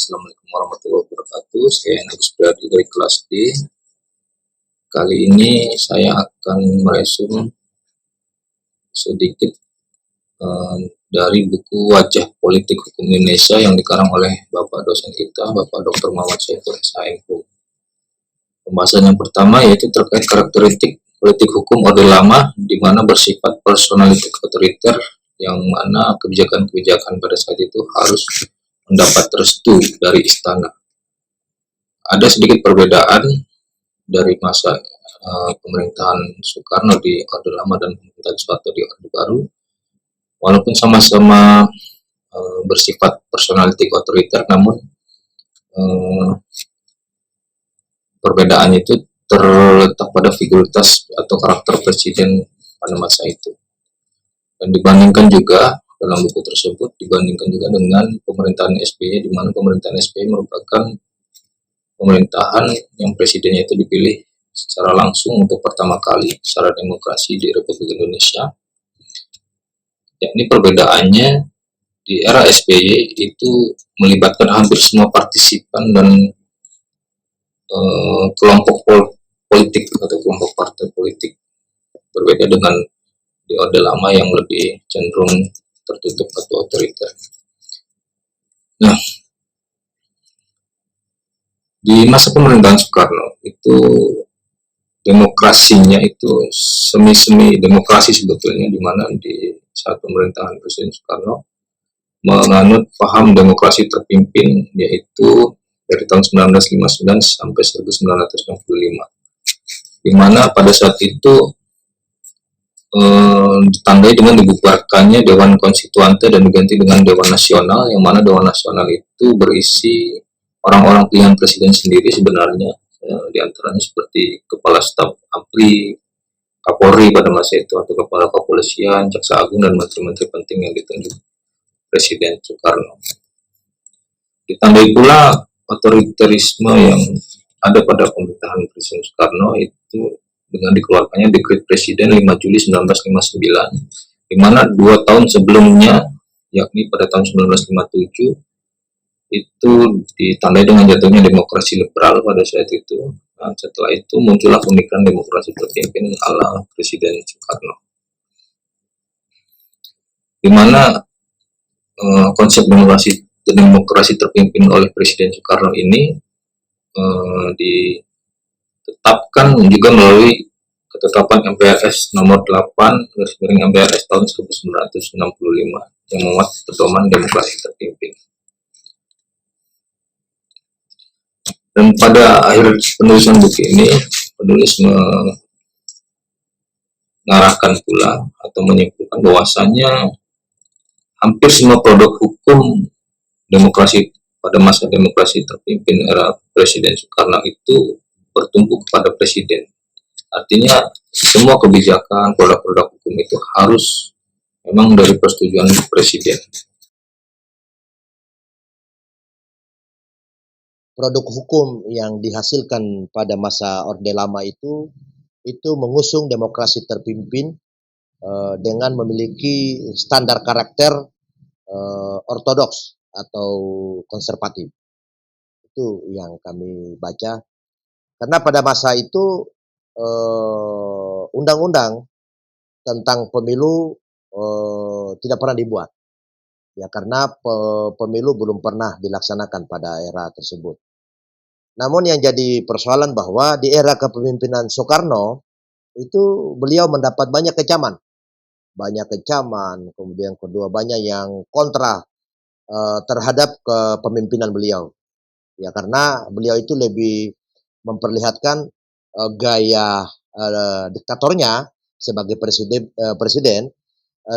Assalamualaikum warahmatullahi wabarakatuh. Saya Alex Brady dari kelas D. Kali ini saya akan meresum sedikit dari buku Wajah Politik Hukum Indonesia yang dikarang oleh Bapak dosen kita, Bapak Dr. Muhammad Syaiful Saengku. Pembahasan yang pertama yaitu terkait karakteristik politik hukum Orde Lama, di mana bersifat personalitik otoriter, yang mana kebijakan-kebijakan pada saat itu harus mendapat restu dari istana. Ada sedikit perbedaan dari masa pemerintahan Soekarno di Orde Lama dan pemerintahan Soeharto di Orde Baru, walaupun sama-sama bersifat personalitik otoriter, namun perbedaannya itu terletak pada figuritas atau karakter presiden pada masa itu. Dan dibandingkan juga dalam buku tersebut, dibandingkan juga dengan pemerintahan SBY, di mana pemerintahan SBY merupakan pemerintahan yang presidennya itu dipilih secara langsung untuk pertama kali secara demokrasi di Republik Indonesia. Yakni perbedaannya di era SBY itu melibatkan hampir semua partisipan dan kelompok politik atau kelompok partai politik, berbeda dengan di Orde Lama yang lebih cenderung tertutup atau otoriter. Nah, di masa pemerintahan Soekarno itu demokrasinya itu semi-semi demokrasi sebetulnya, di mana di saat pemerintahan Presiden Soekarno menganut paham demokrasi terpimpin, yaitu dari tahun 1959 sampai 1965, di mana pada saat itu ditandai dengan dibubarkannya Dewan Konstituante dan diganti dengan Dewan Nasional, yang mana Dewan Nasional itu berisi orang-orang pilihan presiden sendiri sebenarnya, diantaranya seperti Kepala Staf APRI, Kapolri pada masa itu, atau Kepala Kepolisian, Jaksa Agung, dan menteri-menteri penting yang ditunjuk Presiden Soekarno. Ditandai pula otoriterisme yang ada pada pemerintahan Presiden Soekarno itu dengan dikeluarkannya Dekret Presiden 5 Juli 1959, di mana 2 tahun sebelumnya, yakni pada tahun 1957, itu ditandai dengan jatuhnya demokrasi liberal pada saat itu. Nah, setelah itu muncullah pemikiran demokrasi terpimpin ala Presiden Soekarno, di mana konsep demokrasi terpimpin oleh Presiden Soekarno ini ditetapkan juga melalui ketetapan MPRS nomor 8/MPRS tahun 1965 yang memuat pedoman demokrasi terpimpin. Dan pada akhir penulisan buku ini, penulis mengarahkan pula atau menyimpulkan bahwasanya hampir semua produk hukum demokrasi pada masa demokrasi terpimpin era Presiden Soekarno itu bertumpu kepada presiden. Artinya semua kebijakan, produk-produk hukum itu harus memang dari persetujuan presiden. Produk hukum yang dihasilkan pada masa Orde Lama itu mengusung demokrasi terpimpin dengan memiliki standar karakter ortodoks atau konservatif. Itu yang kami baca. Karena pada masa itu undang-undang tentang pemilu tidak pernah dibuat. Ya, karena pemilu belum pernah dilaksanakan pada era tersebut. Namun yang jadi persoalan bahwa di era kepemimpinan Soekarno itu beliau mendapat banyak kecaman. Kemudian kedua banyak yang kontra terhadap kepemimpinan beliau. Ya, karena beliau itu lebih memperlihatkan gaya diktatornya sebagai presiden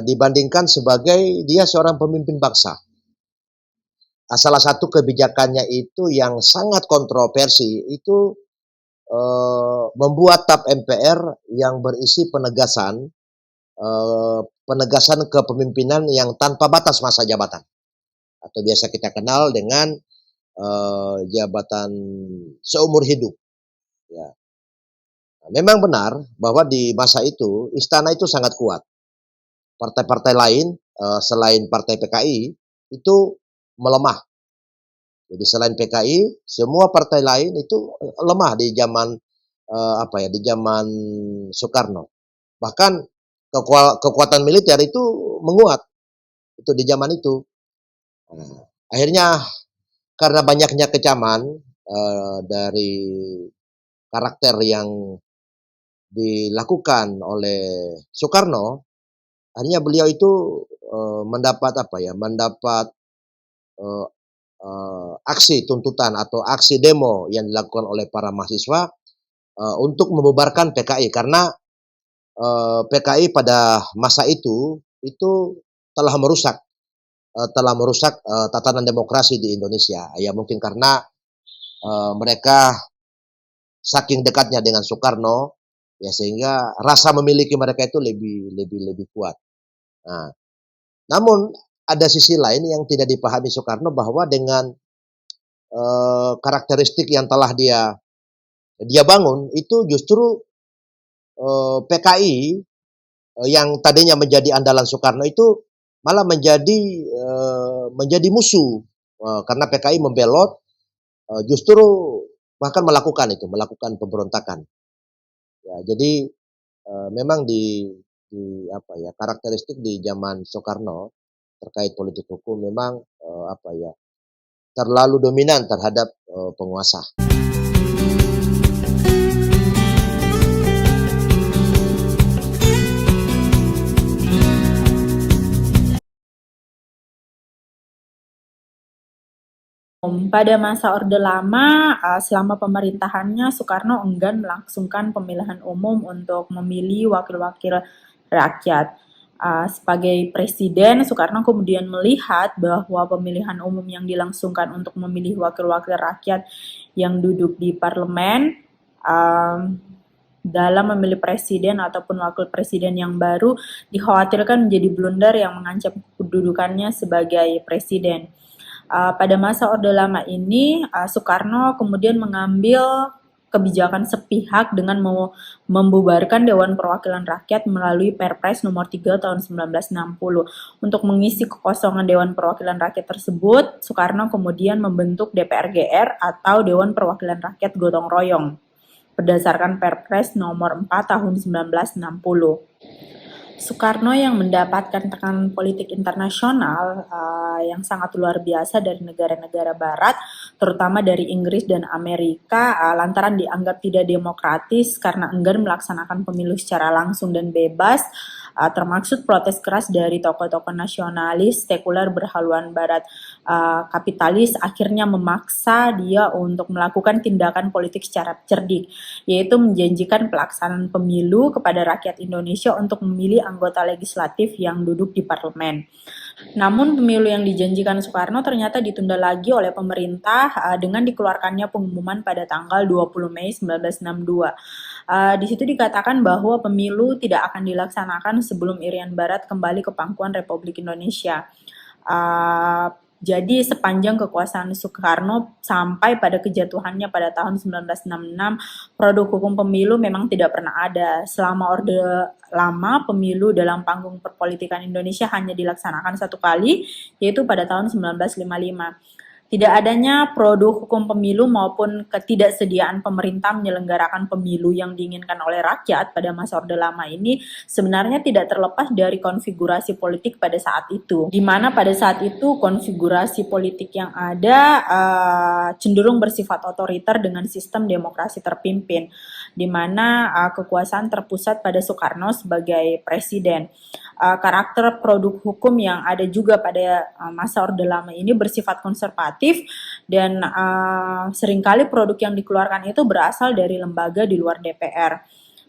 dibandingkan sebagai dia seorang pemimpin bangsa. Salah satu kebijakannya itu yang sangat kontroversi itu membuat TAP MPR yang berisi penegasan kepemimpinan yang tanpa batas masa jabatan, atau biasa kita kenal dengan jabatan seumur hidup. Ya. Memang benar bahwa di masa itu istana itu sangat kuat. Partai-partai lain selain partai PKI itu melemah. Jadi selain PKI, semua partai lain itu lemah di zaman di zaman Soekarno. Bahkan kekuatan militer itu menguat itu di zaman itu. Nah, akhirnya karena banyaknya kecaman dari karakter yang dilakukan oleh Soekarno, akhirnya beliau itu mendapat eh, aksi tuntutan atau aksi demo yang dilakukan oleh para mahasiswa untuk membubarkan PKI karena PKI pada masa itu telah merusak tatanan demokrasi di Indonesia. Ya mungkin karena mereka saking dekatnya dengan Soekarno, ya sehingga rasa memiliki mereka itu lebih kuat. Nah, namun ada sisi lain yang tidak dipahami Soekarno bahwa dengan karakteristik yang telah dia bangun itu justru PKI yang tadinya menjadi andalan Soekarno itu malah menjadi musuh karena PKI membelot justru bahkan melakukan pemberontakan. Ya, jadi memang di karakteristik di zaman Soekarno terkait politik hukum memang terlalu dominan terhadap penguasa. Pada masa Orde Lama, selama pemerintahannya Soekarno enggan melangsungkan pemilihan umum untuk memilih wakil-wakil rakyat. Sebagai presiden, Soekarno kemudian melihat bahwa pemilihan umum yang dilangsungkan untuk memilih wakil-wakil rakyat yang duduk di parlemen dalam memilih presiden ataupun wakil presiden yang baru dikhawatirkan menjadi blunder yang mengancam kedudukannya sebagai presiden. Pada masa Orde Lama ini, Soekarno kemudian mengambil kebijakan sepihak dengan membubarkan Dewan Perwakilan Rakyat melalui Perpres nomor 3 tahun 1960. Untuk mengisi kekosongan Dewan Perwakilan Rakyat tersebut, Soekarno kemudian membentuk DPR-GR atau Dewan Perwakilan Rakyat Gotong Royong berdasarkan Perpres nomor 4 tahun 1960. Soekarno yang mendapatkan tekanan politik internasional yang sangat luar biasa dari negara-negara barat, terutama dari Inggris dan Amerika, lantaran dianggap tidak demokratis karena enggan melaksanakan pemilu secara langsung dan bebas, termaksud protes keras dari tokoh-tokoh nasionalis, sekuler berhaluan barat, kapitalis, akhirnya memaksa dia untuk melakukan tindakan politik secara cerdik, yaitu menjanjikan pelaksanaan pemilu kepada rakyat Indonesia untuk memilih anggota legislatif yang duduk di parlemen. Namun pemilu yang dijanjikan Soekarno ternyata ditunda lagi oleh pemerintah dengan dikeluarkannya pengumuman pada tanggal 20 Mei 1962. Di situ dikatakan bahwa pemilu tidak akan dilaksanakan sebelum Irian Barat kembali ke pangkuan Republik Indonesia. Jadi sepanjang kekuasaan Soekarno sampai pada kejatuhannya pada tahun 1966, produk hukum pemilu memang tidak pernah ada. Selama Orde Lama, pemilu dalam panggung perpolitikan Indonesia hanya dilaksanakan satu kali, yaitu pada tahun 1955. Tidak adanya produk hukum pemilu maupun ketidaksediaan pemerintah menyelenggarakan pemilu yang diinginkan oleh rakyat pada masa Orde Lama ini sebenarnya tidak terlepas dari konfigurasi politik pada saat itu. Di mana pada saat itu konfigurasi politik yang ada cenderung bersifat otoriter dengan sistem demokrasi terpimpin, di mana kekuasaan terpusat pada Soekarno sebagai presiden. Karakter produk hukum yang ada juga pada masa Orde Lama ini bersifat konservatif dan seringkali produk yang dikeluarkan itu berasal dari lembaga di luar DPR.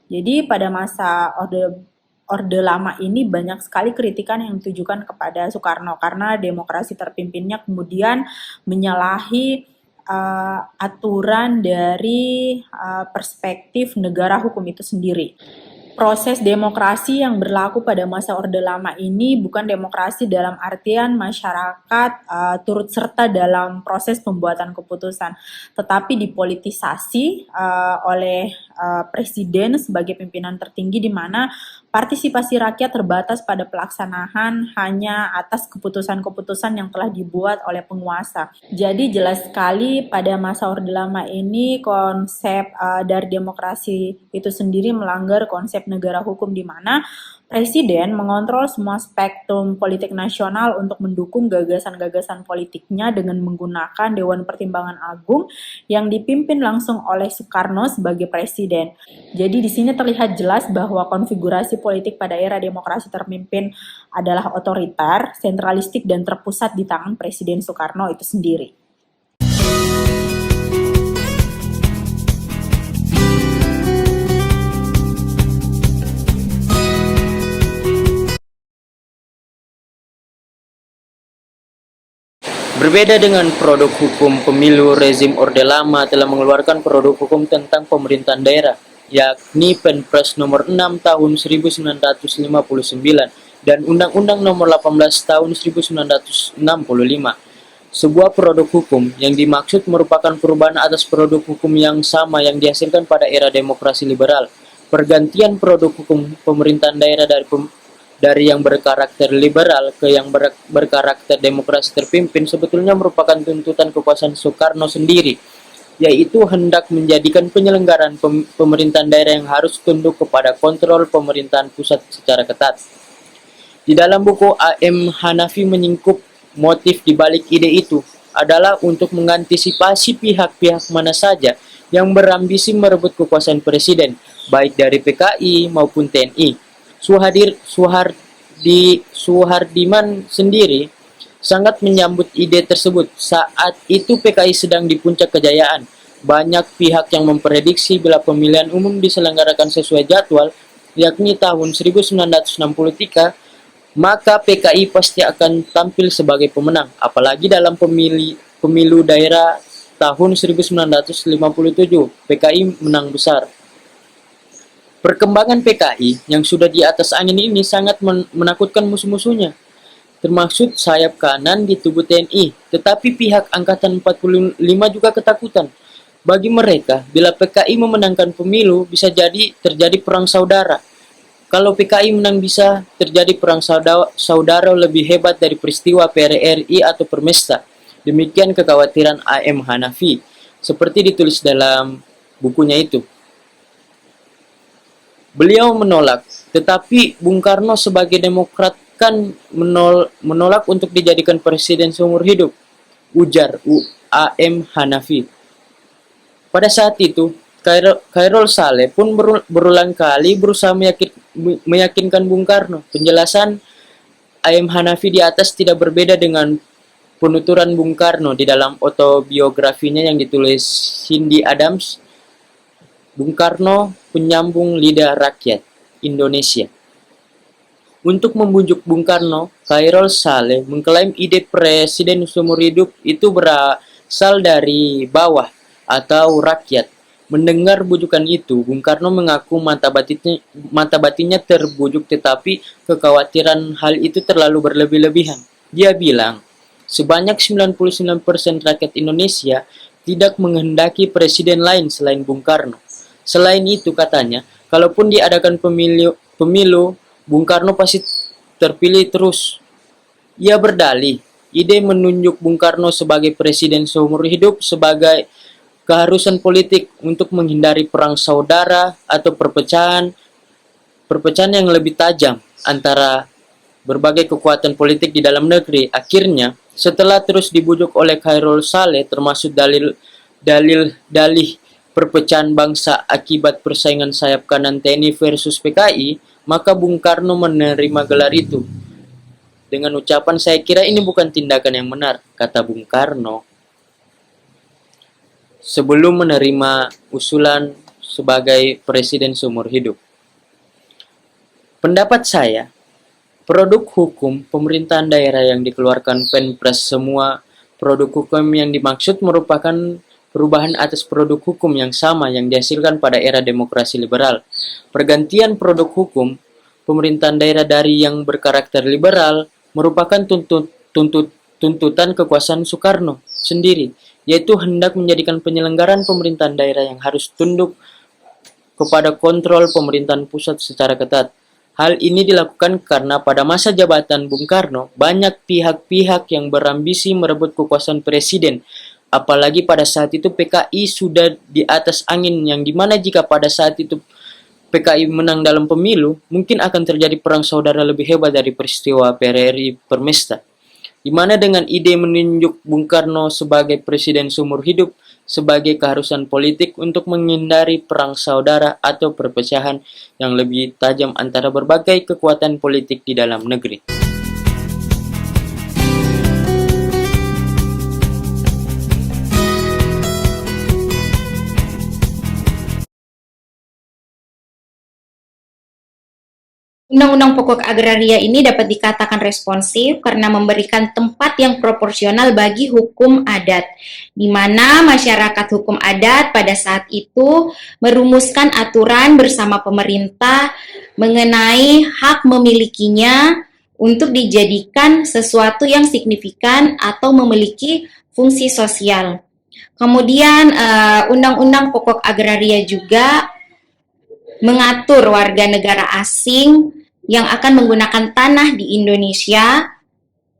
Jadi pada masa Orde Lama ini banyak sekali kritikan yang ditujukan kepada Soekarno karena demokrasi terpimpinnya kemudian menyalahi aturan dari perspektif negara hukum itu sendiri. Proses demokrasi yang berlaku pada masa Orde Lama ini bukan demokrasi dalam artian masyarakat turut serta dalam proses pembuatan keputusan, tetapi dipolitisasi oleh presiden sebagai pimpinan tertinggi, di mana partisipasi rakyat terbatas pada pelaksanaan hanya atas keputusan-keputusan yang telah dibuat oleh penguasa. Jadi jelas sekali pada masa Orde Lama ini konsep dari demokrasi itu sendiri melanggar konsep negara hukum, di mana presiden mengontrol semua spektrum politik nasional untuk mendukung gagasan-gagasan politiknya dengan menggunakan Dewan Pertimbangan Agung yang dipimpin langsung oleh Soekarno sebagai presiden. Jadi di sini terlihat jelas bahwa konfigurasi politik pada era demokrasi terpimpin adalah otoriter, sentralistik, dan terpusat di tangan Presiden Soekarno itu sendiri. Berbeda dengan produk hukum pemilu, rezim Orde Lama telah mengeluarkan produk hukum tentang pemerintahan daerah, yakni Perpres nomor 6 tahun 1959 dan Undang-Undang nomor 18 tahun 1965. Sebuah produk hukum yang dimaksud merupakan perubahan atas produk hukum yang sama yang dihasilkan pada era demokrasi liberal. Pergantian produk hukum pemerintahan daerah dari yang berkarakter liberal ke yang berkarakter demokrasi terpimpin sebetulnya merupakan tuntutan kekuasaan Soekarno sendiri, yaitu hendak menjadikan penyelenggaraan pemerintahan daerah yang harus tunduk kepada kontrol pemerintahan pusat secara ketat. Di dalam buku A.M. Hanafi menyingkup motif di balik ide itu adalah untuk mengantisipasi pihak-pihak mana saja yang berambisi merebut kekuasaan presiden, baik dari PKI maupun TNI. Suhardiman sendiri sangat menyambut ide tersebut. Saat itu PKI sedang di puncak kejayaan. Banyak pihak yang memprediksi bila pemilihan umum diselenggarakan sesuai jadwal, yakni tahun 1963, maka PKI pasti akan tampil sebagai pemenang. Apalagi dalam pemilu daerah tahun 1957, PKI menang besar. Perkembangan PKI yang sudah di atas angin ini sangat menakutkan musuh-musuhnya, termasuk sayap kanan di tubuh TNI. Tetapi pihak Angkatan 45 juga ketakutan. Bagi mereka, bila PKI memenangkan pemilu, bisa jadi terjadi perang saudara. Kalau PKI menang, bisa terjadi perang saudara lebih hebat dari peristiwa PRRI atau Permesta. Demikian kekhawatiran A.M. Hanafi, seperti ditulis dalam bukunya itu. Beliau menolak, tetapi Bung Karno sebagai Demokrat kan menolak untuk dijadikan presiden seumur hidup, ujar A.M. Hanafi. Pada saat itu, Khairul Saleh pun berulang kali berusaha meyakinkan Bung Karno. Penjelasan A.M. Hanafi di atas tidak berbeda dengan penuturan Bung Karno di dalam autobiografinya yang ditulis Cindy Adams, Bung Karno, penyambung lidah rakyat Indonesia. Untuk membujuk Bung Karno, Khairul Saleh mengklaim ide presiden seumur hidup itu berasal dari bawah atau rakyat. Mendengar bujukan itu, Bung Karno mengaku mata batinnya terbujuk, tetapi kekhawatiran hal itu terlalu berlebih-lebihan. Dia bilang, sebanyak 99% rakyat Indonesia tidak menghendaki presiden lain selain Bung Karno. Selain itu, katanya, kalaupun diadakan pemilu, Bung Karno pasti terpilih terus. Ia berdalih, ide menunjuk Bung Karno sebagai presiden seumur hidup sebagai keharusan politik untuk menghindari perang saudara atau perpecahan yang lebih tajam antara berbagai kekuatan politik di dalam negeri. Akhirnya, setelah terus dibujuk oleh Khairul Saleh, termasuk dalih perpecahan bangsa akibat persaingan sayap kanan TNI versus PKI, maka Bung Karno menerima gelar itu. Dengan ucapan, saya kira ini bukan tindakan yang benar, kata Bung Karno, sebelum menerima usulan sebagai presiden seumur hidup. Pendapat saya, produk hukum pemerintahan daerah yang dikeluarkan Perpres, semua produk hukum yang dimaksud merupakan perubahan atas produk hukum yang sama yang dihasilkan pada era demokrasi liberal. Pergantian produk hukum pemerintahan daerah dari yang berkarakter liberal merupakan tuntutan kekuasaan Soekarno sendiri, yaitu hendak menjadikan penyelenggaraan pemerintahan daerah yang harus tunduk kepada kontrol pemerintahan pusat secara ketat. Hal ini dilakukan karena pada masa jabatan Bung Karno, banyak pihak-pihak yang berambisi merebut kekuasaan presiden. Apalagi pada saat itu PKI sudah di atas angin, yang dimana jika pada saat itu PKI menang dalam pemilu, mungkin akan terjadi perang saudara lebih hebat dari peristiwa PRRI Permesta. Di mana dengan ide menunjuk Bung Karno sebagai presiden seumur hidup sebagai keharusan politik untuk menghindari perang saudara atau perpecahan yang lebih tajam antara berbagai kekuatan politik di dalam negeri. Undang-Undang Pokok Agraria ini dapat dikatakan responsif karena memberikan tempat yang proporsional bagi hukum adat, di mana masyarakat hukum adat pada saat itu merumuskan aturan bersama pemerintah mengenai hak memilikinya untuk dijadikan sesuatu yang signifikan atau memiliki fungsi sosial. Kemudian Undang-Undang Pokok Agraria juga mengatur warga negara asing yang akan menggunakan tanah di Indonesia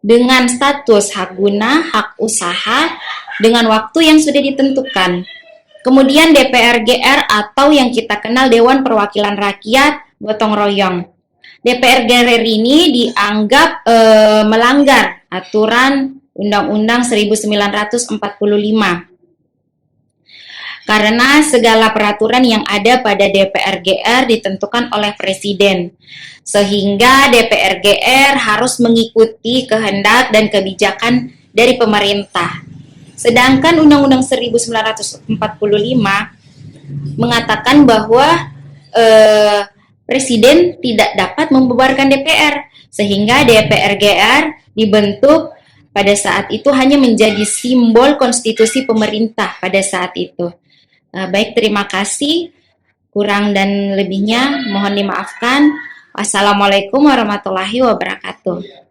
dengan status hak guna, hak usaha, dengan waktu yang sudah ditentukan. Kemudian DPR GR atau yang kita kenal Dewan Perwakilan Rakyat gotong royong. DPR GR ini dianggap melanggar aturan Undang-Undang 1945. Karena segala peraturan yang ada pada DPR GR ditentukan oleh Presiden, sehingga DPR GR harus mengikuti kehendak dan kebijakan dari pemerintah. Sedangkan Undang-Undang 1945 mengatakan bahwa Presiden tidak dapat membubarkan DPR, sehingga DPR GR dibentuk pada saat itu hanya menjadi simbol konstitusi pemerintah pada saat itu. Baik, terima kasih. Kurang dan lebihnya mohon dimaafkan. Wassalamualaikum warahmatullahi wabarakatuh.